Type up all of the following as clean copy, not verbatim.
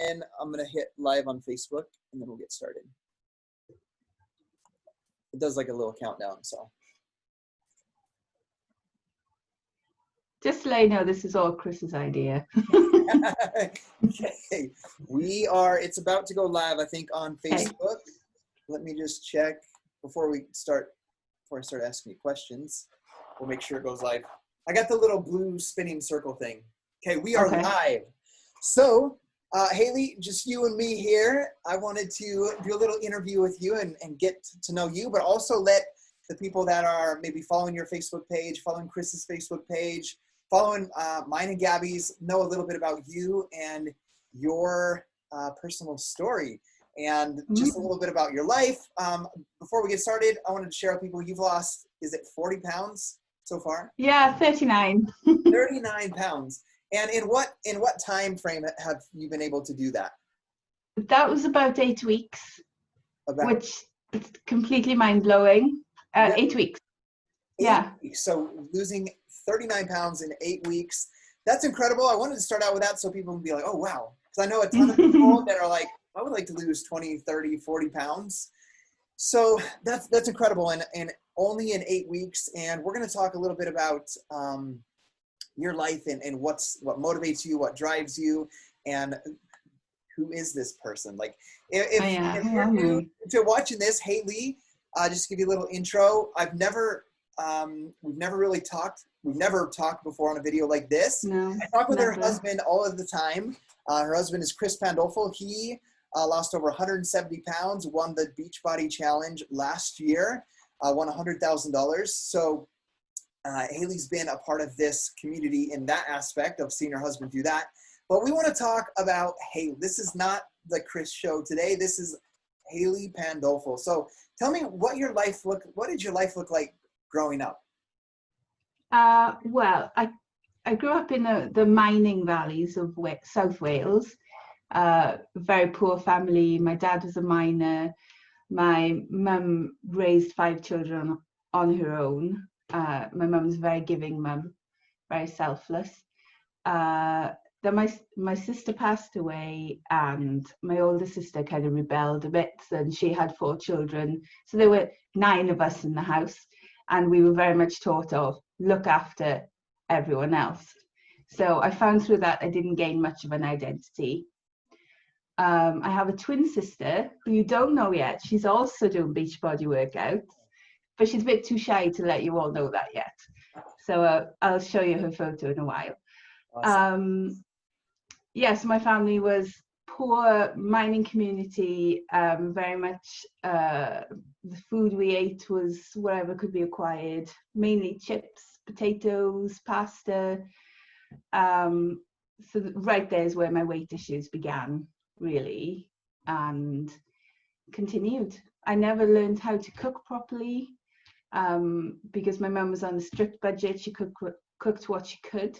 then I'm going to hit live on Facebook, and then we'll get started. It does like a little countdown, so. Just to let you know, this is all Chris's idea. Okay, it's about to go live, I think, on Facebook. Okay. Let me just check before I start asking you questions. We'll make sure it goes live. I got the little blue spinning circle thing. Okay, we are live. So, Haley, just you and me here. I wanted to do a little interview with you and get to know you, but also let the people that are maybe following your Facebook page, following Chris's Facebook page, following mine and Gabby's, know a little bit about you and your personal story, and just a little bit about your life. Before we get started, I wanted to share with people, you've lost, is it 40 pounds so far? Yeah, 39. 39 pounds. And in what time frame have you been able to do that? That was about 8 weeks, which is completely mind-blowing. 8 weeks. 8 weeks. So losing 39 pounds in 8 weeks. That's incredible. I wanted to start out with that so people would be like, oh, wow. Because I know a ton of people that are like, I would like to lose 20, 30, 40 pounds. So that's incredible. And only in 8 weeks. And we're going to talk a little bit about your life and what motivates you, what drives you, and who is this person? Like, if you're new to watching this, Haley, just to give you a little intro, we've never really talked. We've never talked before on a video like this. No, I talk with her husband all of the time. Her husband is Chris Pandolfo. He lost over 170 pounds, won the Beachbody Challenge last year, won $100,000. So Haley's been a part of this community in that aspect of seeing her husband do that. But we want to talk about Haley. This is not the Chris show today. This is Haley Pandolfo. So tell me what did your life look like growing up? Well, I grew up in the mining valleys of South Wales. Very poor family. My dad was a miner. My mum raised 5 children on her own. My mum's a very giving mum, very selfless. Then my sister passed away, and my older sister kind of rebelled a bit, and she had 4 children. So there were 9 of us in the house, and we were very much taught of look after everyone else. So I found through that I didn't gain much of an identity. I have a twin sister who you don't know yet. She's also doing Beachbody workouts, but she's a bit too shy to let you all know that yet. So I'll show you her photo in a while. Awesome. Yes, my family was poor mining community. Very much the food we ate was whatever could be acquired, mainly chips, potatoes, pasta. So right there is where my weight issues began, really, and continued. I never learned how to cook properly because my mum was on a strict budget. She cooked what she could.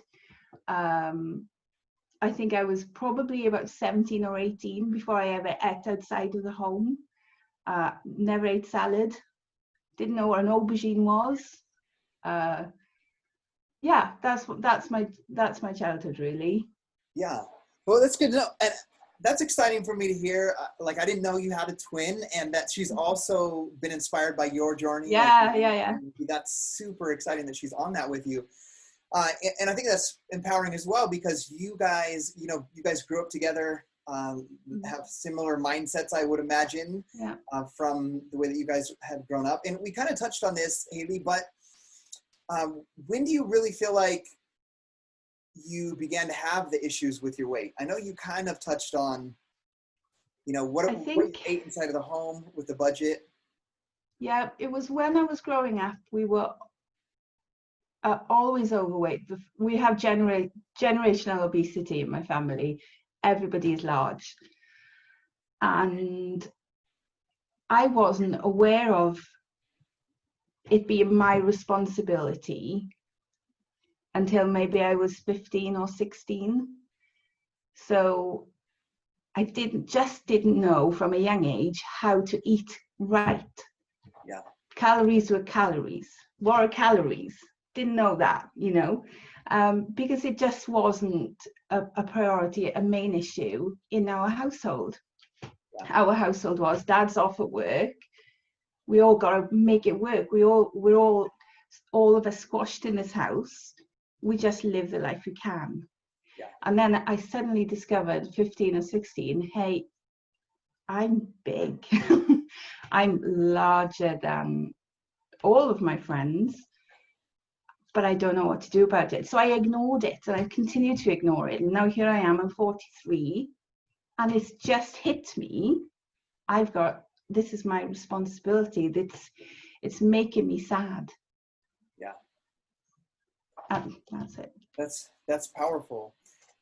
I think I was probably about 17 or 18 before I ever ate outside of the home. Never ate salad. Didn't know what an aubergine was. Yeah, that's my childhood, really. Yeah, well, that's good to know, and that's exciting for me to hear. Like, I didn't know you had a twin, and that she's also been inspired by your journey. Yeah. That's super exciting that she's on that with you. And I think that's empowering as well, because you guys grew up together, have similar mindsets, I would imagine, from the way that you guys have grown up. And we kind of touched on this, Haley, but when do you really feel like you began to have the issues with your weight? I know you kind of touched on, what you ate inside of the home with the budget. Yeah, it was when I was growing up. We were always overweight. We have generational obesity in my family. Everybody is large. And I wasn't aware of it being my responsibility until maybe I was 15 or 16. So I didn't know from a young age how to eat right. Yeah. Calories were calories. What are calories? Didn't know that, because it just wasn't a priority, a main issue in our household. Yeah. Our household was, Dad's off at work. We all got to make it work. We're all of us squashed in this house. We just live the life we can. Yeah. And then I suddenly discovered 15 or 16, hey, I'm big. I'm larger than all of my friends, but I don't know what to do about it. So I ignored it, and I continued to ignore it. And now here I am, I'm 43, and it's just hit me. This is my responsibility. It's making me sad. Yeah. That's it. That's powerful.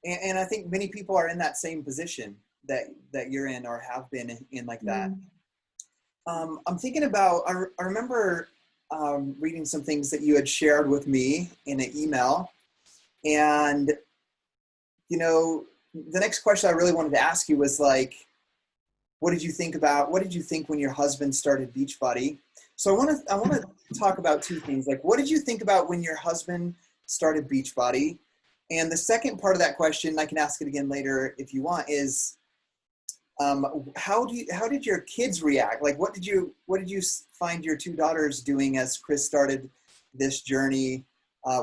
And I think many people are in that same position that you're in or have been in like that. I'm thinking about, I remember reading some things that you had shared with me in an email. And, you know, the next question I really wanted to ask you was like, what did you think when your husband started Beachbody? So I want to talk about two things. Like, what did you think about when your husband started Beachbody? And the second part of that question, I can ask it again later if you want, is how did your kids react? Like, what did you find your two daughters doing as Chris started this journey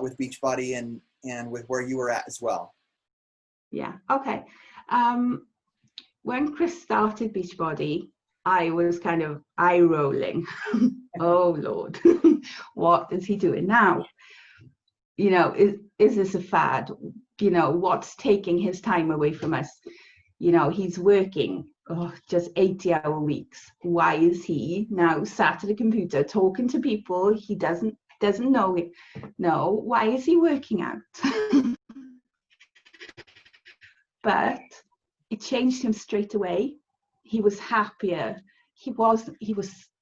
with Beachbody and with where you were at as well? Yeah. Okay. When Chris started Beachbody, I was kind of eye rolling. Oh Lord, what is he doing now? You know, is this a fad? You know, what's taking his time away from us? You know, he's working just 80-hour weeks. Why is he now sat at a computer talking to people he doesn't know? No, why is he working out? But it changed him straight away. He was happier. He was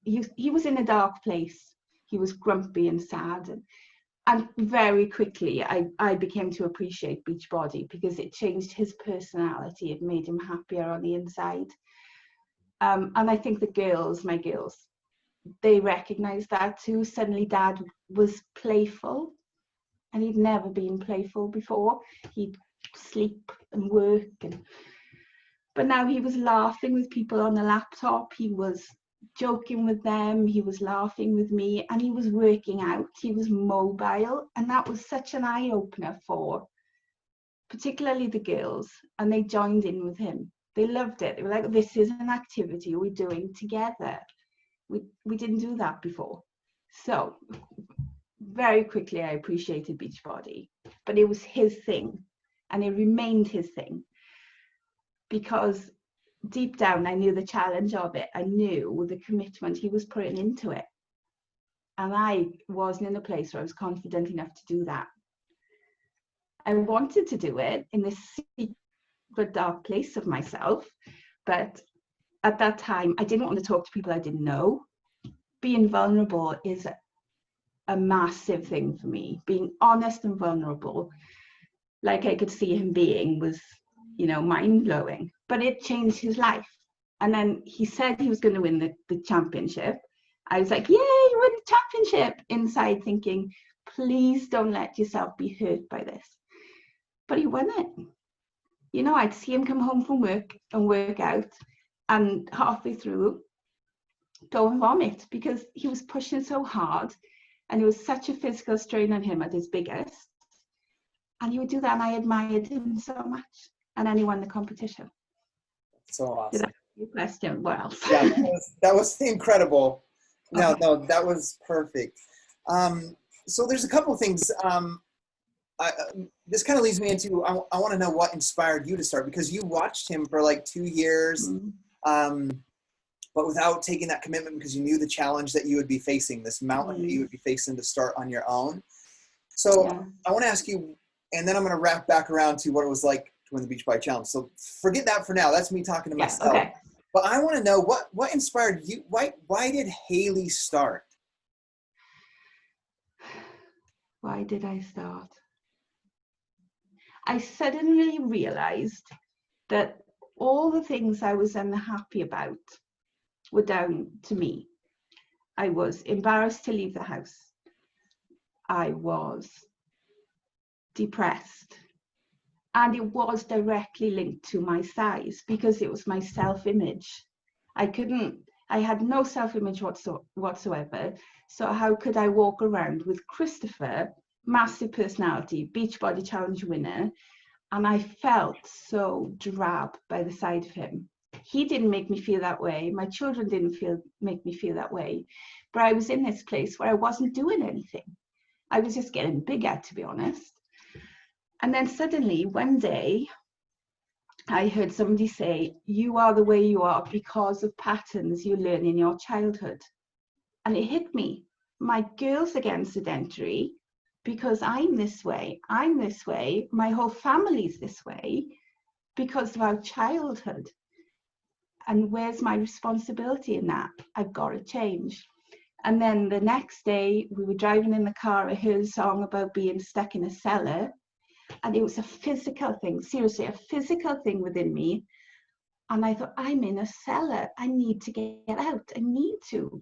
in a dark place. He was grumpy and sad, and very quickly I became to appreciate Beachbody because it changed his personality. It made him happier on the inside. And I think my girls, they recognized that too. Suddenly Dad was playful, and he'd never been playful before. He'd sleep and work, but now he was laughing with people on the laptop. He was joking with them. He was laughing with me, and he was working out. He was mobile, and that was such an eye-opener for particularly the girls, and they joined in with him. They loved it. They were like, this is an activity we're doing together. We didn't do that before. So very quickly I appreciated Beachbody, but it was his thing, and it remained his thing, because deep down I knew the challenge of it. I knew the commitment he was putting into it, and I wasn't in a place where I was confident enough to do that. I wanted to do it in this secret dark place of myself, but at that time I didn't want to talk to people I didn't know. Being vulnerable is a massive thing for me. Being honest and vulnerable, like I could see him being, was, you know, mind-blowing. But it changed his life. And then he said he was going to win the championship. I was like, yay, you win the championship! Inside thinking, please don't let yourself be hurt by this. But he won it. You know, I'd see him come home from work and work out, and halfway through go and vomit because he was pushing so hard, and it was such a physical strain on him at his biggest. And he would do that, and I admired him so much. And then he won the competition. So awesome. Did I ask you a question? What else? Yeah, that was incredible. No, okay. No, that was perfect. So there's a couple of things. This kind of leads me into, I want to know what inspired you to start, because you watched him for like 2 years, but without taking that commitment, because you knew the challenge that you would be facing, this mountain that you would be facing to start on your own. So yeah. I want to ask you, and then I'm going to wrap back around to what it was like to win the Beachbody Challenge. So forget that for now. That's me talking to myself. Okay. But I want to know what inspired you. Why did Haley start? Why did I start? I suddenly realized that all the things I was unhappy about were down to me. I was embarrassed to leave the house. I was depressed. And it was directly linked to my size because it was my self-image. I had no self-image whatsoever. So how could I walk around with Christopher, massive personality, Beachbody Challenge winner, and I felt so drab by the side of him. He didn't make me feel that way. My children didn't make me feel that way. But I was in this place where I wasn't doing anything. I was just getting bigger, to be honest. And then suddenly one day, I heard somebody say, you are the way you are because of patterns you learn in your childhood. And it hit me. My girls are getting sedentary because I'm this way, my whole family's this way because of our childhood. And where's my responsibility in that? I've got to change. And then the next day we were driving in the car, I heard a song about being stuck in a cellar, and it was a physical thing, seriously, a physical thing within me. And I thought, I'm in a cellar, I need to get out, I need to.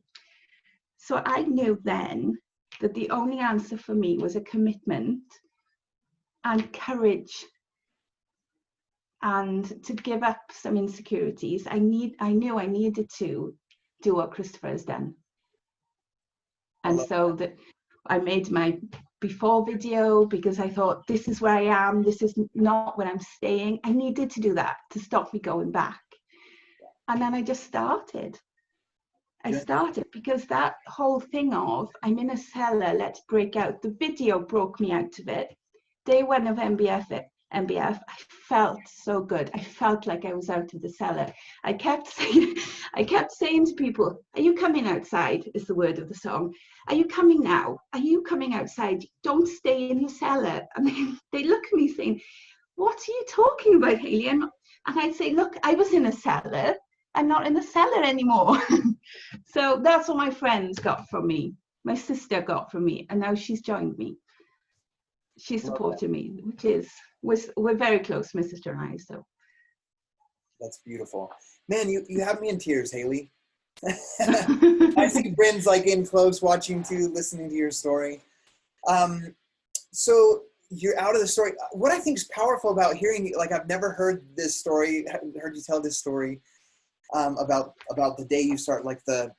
So I knew then that the only answer for me was a commitment and courage, and to give up some insecurities. I knew I needed to do what Christopher has done. And so that I made my before video because I thought, this is where I am, this is not where I'm staying. I needed to do that to stop me going back. And then I just started. I started because that whole thing of I'm in a cellar, let's break out. The video broke me out of it. Day one of MBF, I felt so good. I felt like I was out of the cellar. I kept saying to people, are you coming outside? Is the word of the song. Are you coming now? Are you coming outside? Don't stay in the cellar. And they look at me saying, what are you talking about, Hayley? And I'd say, look, I was in a cellar. I'm not in the cellar anymore. So that's what my friends got from me. My sister got from me. And now she's joined me. She supported me, we're very close, my sister and I. So that's beautiful, man. You have me in tears, Hayley. I see Bryn's like in close, watching too, listening to your story. So you're out of the story. What I think is powerful about hearing, like I've never heard this story, heard you tell this story about the day you start, like the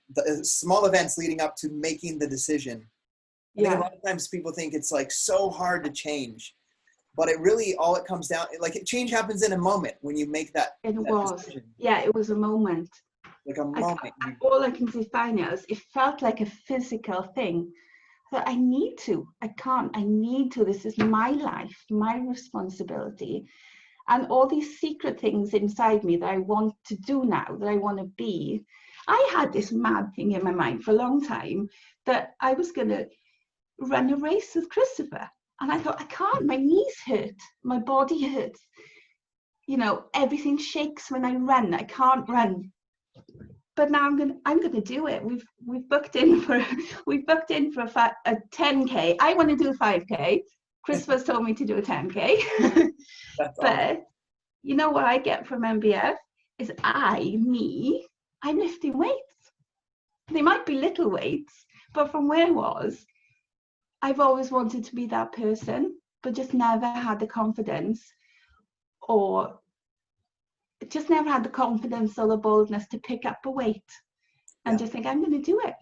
small events leading up to making the decision. I think a lot of times people think it's like so hard to change, but it really, all it comes down, like change happens in a moment when you make that. It was a moment. Like a moment. All I can define it as, it felt like a physical thing that I need to, I need to, this is my life, my responsibility. And all these secret things inside me that I want to do now, that I want to be. I had this mad thing in my mind for a long time that I was going to run a race with Christopher. And I thought, I can't, my knees hurt, my body hurts. You know, everything shakes when I run, I can't run. But now I'm gonna do it. We've booked in for a 10K. I want to do a 5K. Christopher's told me to do a 10K. But you know what I get from MBF is I'm lifting weights. They might be little weights, but from where I was, I've always wanted to be that person, but just never had the confidence or the boldness to pick up a weight and just think, I'm going to do it.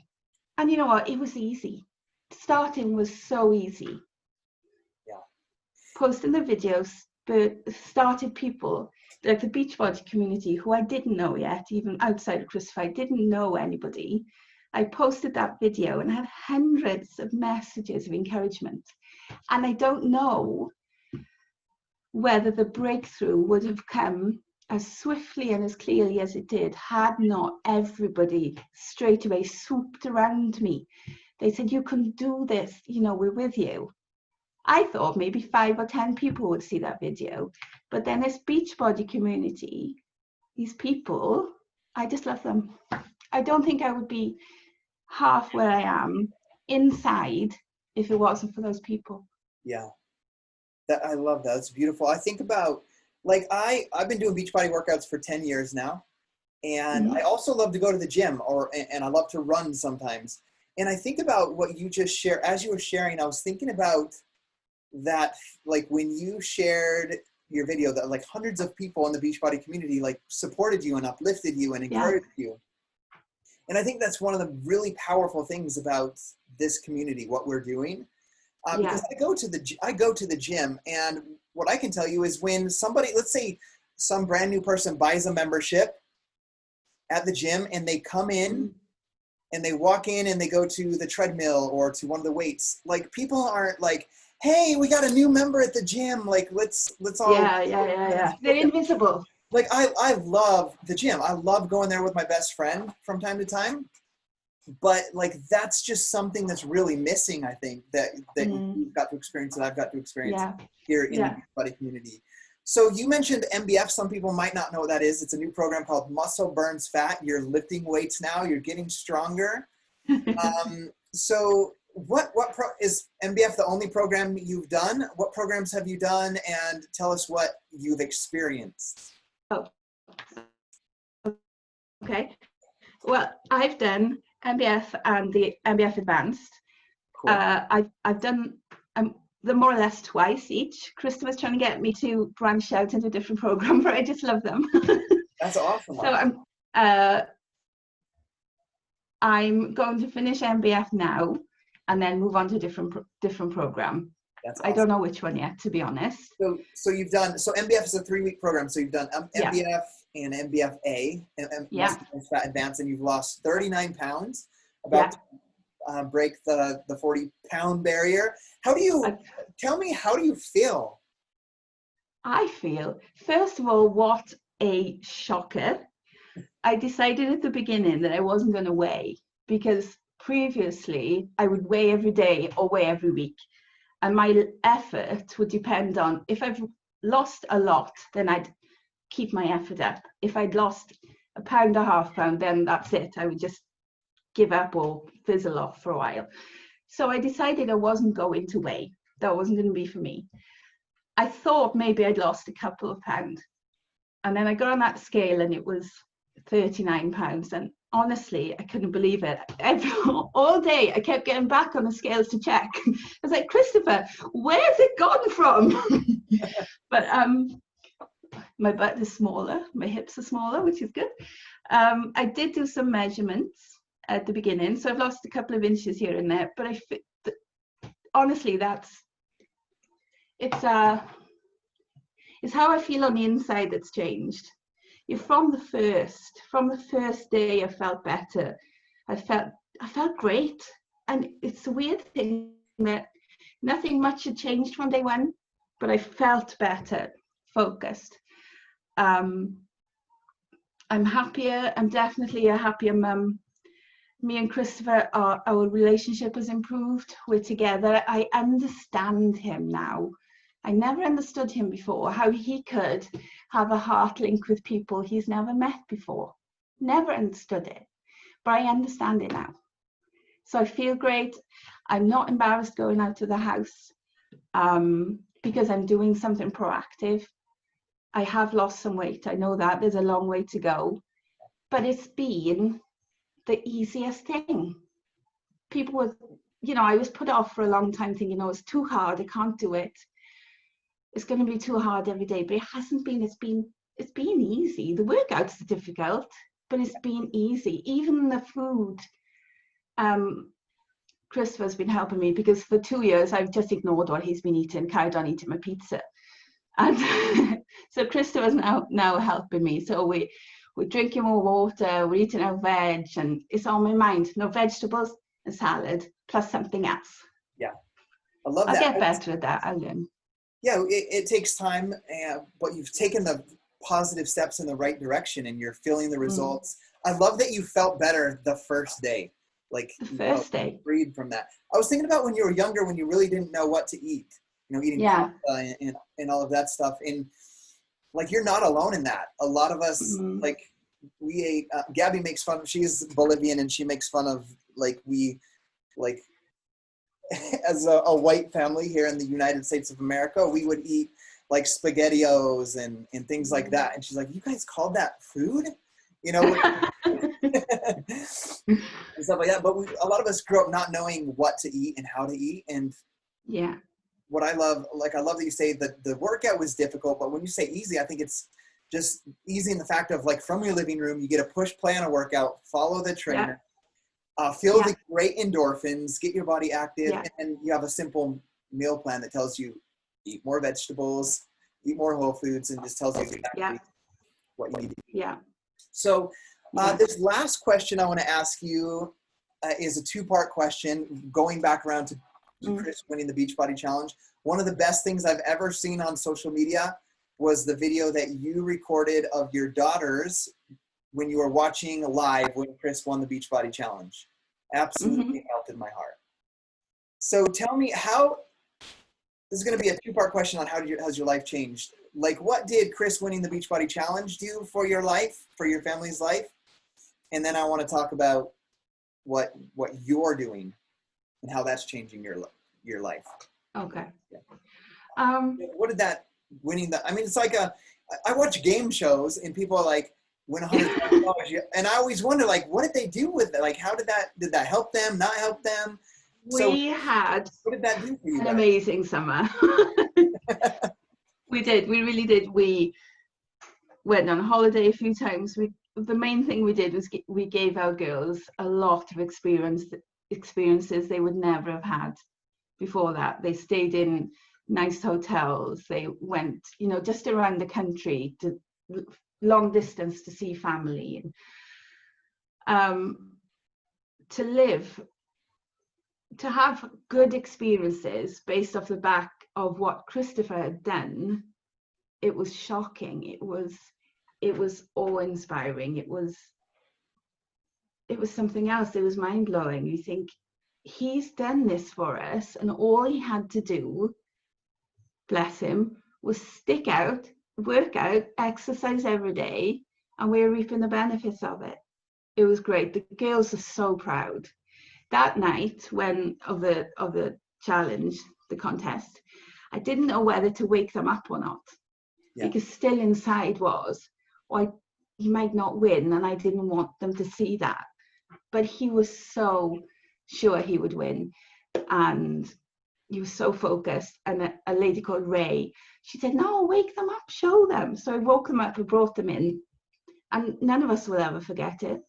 And you know what? It was easy. Starting was so easy. Yeah. Posting the videos, but started people like the Beachbody community who I didn't know yet, even outside of Christopher, I didn't know anybody. I posted that video and had hundreds of messages of encouragement. And I don't know whether the breakthrough would have come as swiftly and as clearly as it did had not everybody straight away swooped around me. They said, you can do this, you know, we're with you. I thought maybe 5 or 10 people would see that video. But then this Beachbody community, these people, I just love them. I don't think I would be half where I am inside if it wasn't for those people. Yeah, I love that. It's beautiful. I think about, like, I've been doing Beachbody workouts for 10 years now. And I also love to go to the gym and I love to run sometimes. And I think about what you just shared. As you were sharing, I was thinking about that like when you shared your video that like hundreds of people in the Beachbody community like supported you and uplifted you and encouraged you. And I think that's one of the really powerful things about this community, what we're doing. Because I go to the gym, and what I can tell you is when somebody, let's say some brand new person buys a membership at the gym and they come in and they walk in and they go to the treadmill or to one of the weights, like people aren't like, hey, we got a new member at the gym. Like, let's all. They're invisible. Like, I love the gym. I love going there with my best friend from time to time. But like, that's just something that's really missing, I think, that you've got to experience, that I've got to experience here in the Beachbody community. So you mentioned MBF. Some people might not know what that is. It's a new program called Muscle Burns Fat. You're lifting weights now. You're getting stronger. So is MBF the only program you've done? What programs have you done? And tell us what you've experienced. Oh, okay. Well, I've done MBF and the MBF Advanced. Cool. I've done them more or less twice each. Christopher's trying to get me to branch out into a different program, but I just love them. That's awesome. So I'm going to finish MBF now and then move on to a different program. That's awesome. I don't know which one yet, to be honest. So you've done, MBF is a 3-week program. So you've done MBF and MBF-A, and Fat Advanced, and you've lost 39 pounds, about to break the 40-pound barrier. Tell me, how do you feel? I feel, first of all, what a shocker. I decided at the beginning that I wasn't going to weigh, because previously I would weigh every day or weigh every week. And my effort would depend on, if I've lost a lot, then I'd keep my effort up. If I'd lost a pound or half pound, then that's it. I would just give up or fizzle off for a while. So I decided I wasn't going to weigh. That wasn't going to be for me. I thought maybe I'd lost a couple of pounds. And then I got on that scale and it was 39 pounds. And honestly, I couldn't believe it. All day, I kept getting back on the scales to check. I was like, Christopher, where's it gone from? But my butt is smaller, my hips are smaller, which is good. I did do some measurements at the beginning, so I've lost a couple of inches here and there. But honestly, it's how I feel on the inside that's changed. From the first day, I felt better. I felt great, and it's a weird thing that nothing much had changed from day one, but I felt better, focused. I'm happier. I'm definitely a happier mum. Me and Christopher, our relationship has improved. We're together. I understand him now. I never understood him before, how he could have a heart link with people he's never met before. Never understood it, but I understand it now. So I feel great. I'm not embarrassed going out of the house because I'm doing something proactive. I have lost some weight. I know that there's a long way to go, but it's been the easiest thing. People were, I was put off for a long time thinking, it's too hard. I can't do it. It's going to be too hard every day, but it hasn't been. It's been easy. The workouts are difficult, but it's been easy. Even the food. Christopher's been helping me because for 2 years I've just ignored what he's been eating, carried on eating my pizza, and so Christopher's now helping me. So we're drinking more water, we're eating our veg, and it's on my mind. No vegetables and salad plus something else. Yeah, I love that. I'll get better at that. I'll learn. Yeah, it takes time, but you've taken the positive steps in the right direction and you're feeling the results. I love that you felt better the first day. Like the first day. Freed from that. I was thinking about when you were younger, when you really didn't know what to eat, eating pasta and all of that stuff. And like, you're not alone in that. A lot of us, like we ate, Gabby makes fun, she's Bolivian, and she makes fun of as a white family here in the United States of America, we would eat like SpaghettiOs and things like that. And she's like, you guys called that food? And stuff like that. But a lot of us grew up not knowing what to eat and how to eat. And what I love, like, I love that you say that the workout was difficult, but when you say easy, I think it's just easy in the fact of, like, from your living room, you get a push play on a workout, follow the trainer, feel the great endorphins, get your body active, and you have a simple meal plan that tells you eat more vegetables, eat more whole foods, and just tells you exactly what you need to do. So this last question I want to ask you is a two-part question, going back around to Chris winning the Beachbody Challenge. One of the best things I've ever seen on social media was the video that you recorded of your daughters when you were watching live when Chris won the Beachbody Challenge. Absolutely melted my heart. So tell me how, this is going to be a two-part question on how's your life changed. Like, what did Chris winning the Beachbody Challenge do for your life, for your family's life? And then I want to talk about what you're doing and how that's changing your life. Okay. What did that winning I mean, it's like I watch game shows and people are like, win $100,000. And I always wonder, like, what did they do with it? Like, how did that help them, not help them? We had what did that do for you an guys? amazing summer. We really did. We went on holiday a few times. The main thing we did was we gave our girls a lot of experiences they would never have had before that. They stayed in nice hotels. They went, just around the country to long distance to see family. To have good experiences based off the back of what Christopher had done, it was shocking. It was awe-inspiring. It was something else. It was mind-blowing. You think, he's done this for us, and all he had to do, bless him, was stick out, work out, exercise every day, and we're reaping the benefits of it. It was great. The girls are so proud. That night of the challenge, the contest, I didn't know whether to wake them up or not, because still inside was, he might not win, and I didn't want them to see that. But he was so sure he would win, and he was so focused. And a lady called Ray, she said, no, wake them up, show them. So I woke them up and brought them in, and none of us will ever forget it.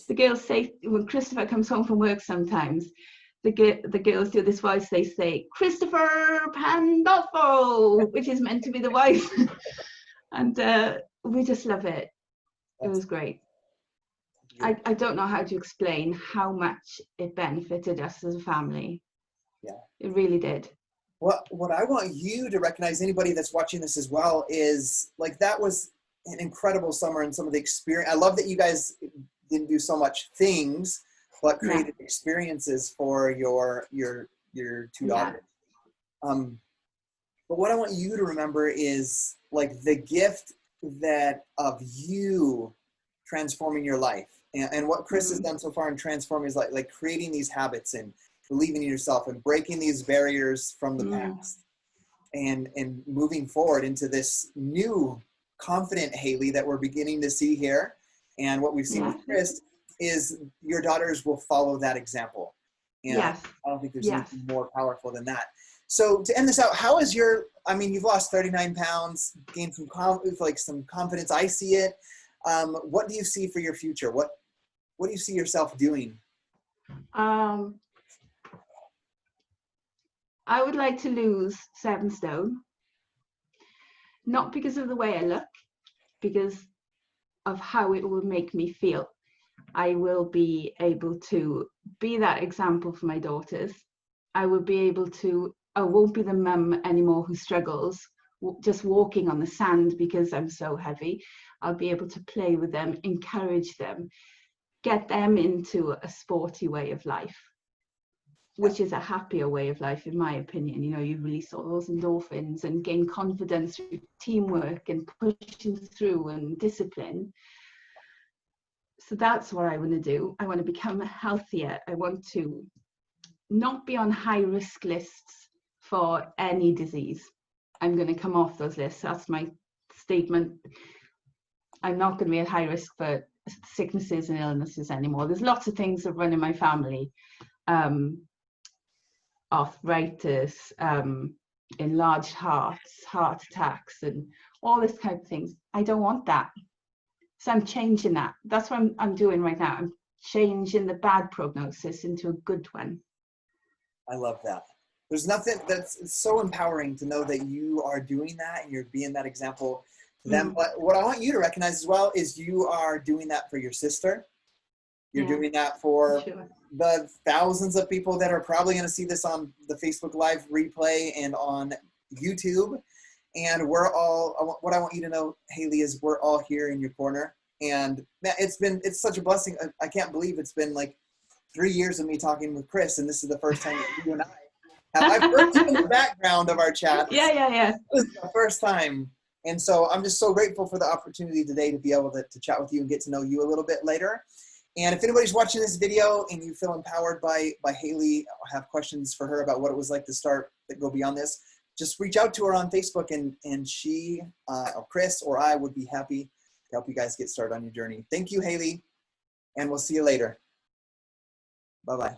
The girls say, when Christopher comes home from work sometimes, the girls do this voice, they say, Christopher Pandolfo, which is meant to be the voice. And we just love it. It was great. I don't know how to explain how much it benefited us as a family. Yeah. It really did. What I want you to recognize, anybody that's watching this as well, is like, that was an incredible summer, and some of the experience. I love that you guys didn't do so much things, but created experiences for your two daughters. But what I want you to remember is, like, the gift of you transforming your life, and what Chris has done so far in transforming his life, like creating these habits and believing in yourself and breaking these barriers from the past, and moving forward into this new confident Haley that we're beginning to see here. And what we've seen with Chris is your daughters will follow that example. And I don't think there's anything more powerful than that. So to end this out, how is you've lost 39 pounds, gained some confidence. I see it. What do you see for your future? What do you see yourself doing? I would like to lose 7 stone. Not because of the way I look, because of how it will make me feel. I will be able to be that example for my daughters. I won't be the mum anymore who struggles just walking on the sand because I'm so heavy. I'll be able to play with them, encourage them, get them into a sporty way of life, which is a happier way of life, in my opinion. You release all those endorphins and gain confidence through teamwork and pushing through and discipline. So that's what I want to do. I want to become healthier. I want to not be on high risk lists for any disease. I'm going to come off those lists. That's my statement. I'm not going to be at high risk for sicknesses and illnesses anymore. There's lots of things that run in my family. arthritis, enlarged hearts, heart attacks, and all this kind of things. I don't want that. So I'm changing that. That's what I'm doing right now. I'm changing the bad prognosis into a good one. I love that. There's nothing it's so empowering to know that you are doing that and you're being that example to them. But what I want you to recognize as well is you are doing that for your sister. You're doing that for the thousands of people that are probably going to see this on the Facebook Live replay and on YouTube. And we're all, what I want you to know, Haley, is we're all here in your corner. And man, it's such a blessing. I can't believe it's been like 3 years of me talking with Chris, and this is the first time that you and I have. I've heard you in the background of our chat. Yeah. This is the first time. And so I'm just so grateful for the opportunity today to be able to chat with you and get to know you a little bit later. And if anybody's watching this video and you feel empowered by Haley, or have questions for her about what it was like to start that go beyond this, just reach out to her on Facebook, and she, or Chris, or I would be happy to help you guys get started on your journey. Thank you, Haley, and we'll see you later. Bye-bye.